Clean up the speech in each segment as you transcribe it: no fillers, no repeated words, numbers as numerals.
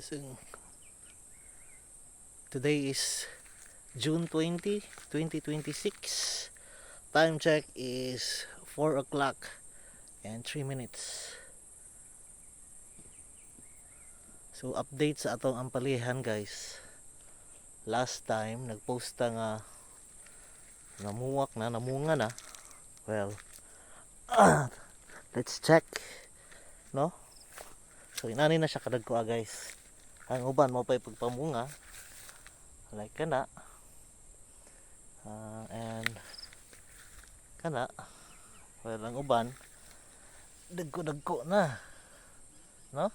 So, today is June 20, 2026. Time check is 4 o'clock and 3 minutes. So, update sa atong ampalihan, guys. Last time, nagposta nga namunga na. Well, let's check, no? So, inani na siya kadagko, guys. Ang uban mo pa pagpamunga like kana, and kana, well, ang uban dagko na, no?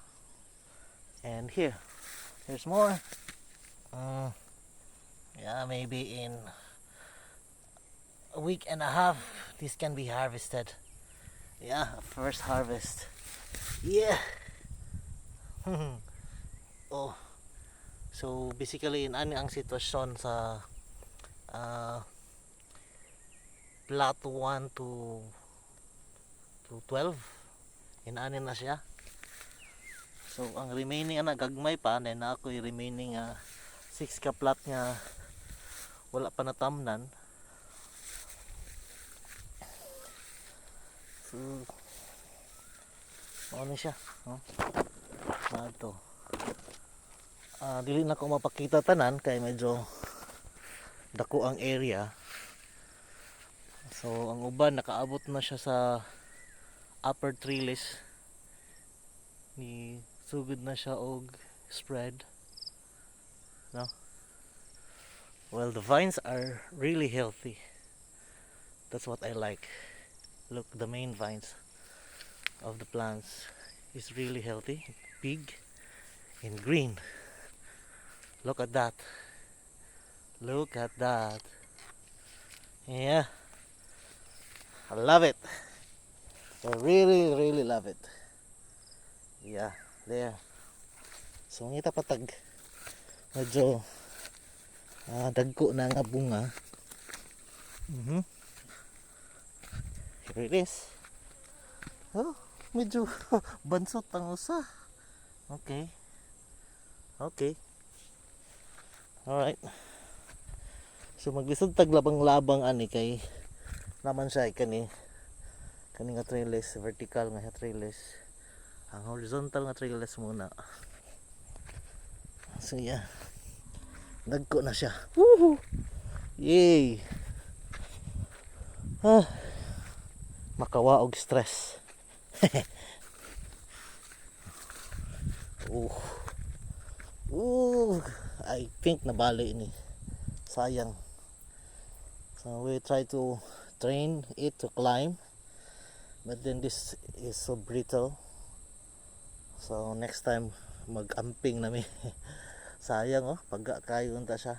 And here's more. Yeah, maybe in a week and a half this can be harvested. Yeah, first harvest. Yeah. Oh, so basically ani ang sitwasyon sa plot 1 to 12, inani na siya. So ang remaining ana gagmay pa, then ako yung remaining 6 ka plot nga wala pa natamnan. So ano siya, no? Ito. Dili na ko mapakita tanan kay medyo dako ang area. So ang uban nakaabot na siya sa upper trellis, ni sugod na siya og spread, no? Well, the vines are really healthy. That's what I like. Look, the main vines of the plants is really healthy, big and green. Look at that. Look at that. Yeah, I love it. I really love it. Yeah, there. So ngita patag medyo dagko na nga bunga. Here it is. Oh, medyo bansot ang usa. Okay. Alright. So maglisod tag labang-labang ani kay naman siya kani nga trellis, vertical nga trellis. Ang horizontal nga trellis muna. So yeah, dagko na siya. Woohoo! Yay! Makawa og stress. I think nabali ni. Sayang. So we try to train it to climb, but then this is so brittle. So next time mag-amping nami. Sayang pagka kayo unta siya.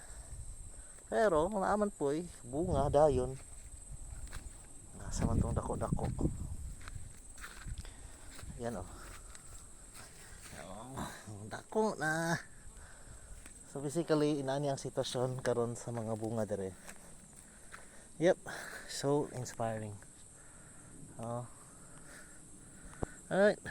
Pero naaman po bunga dayon. Nasa man tong dako-dako. Yan dako na. So basically inani ang sitwasyon karon sa mga bunga dire. Yep, so inspiring. Alright.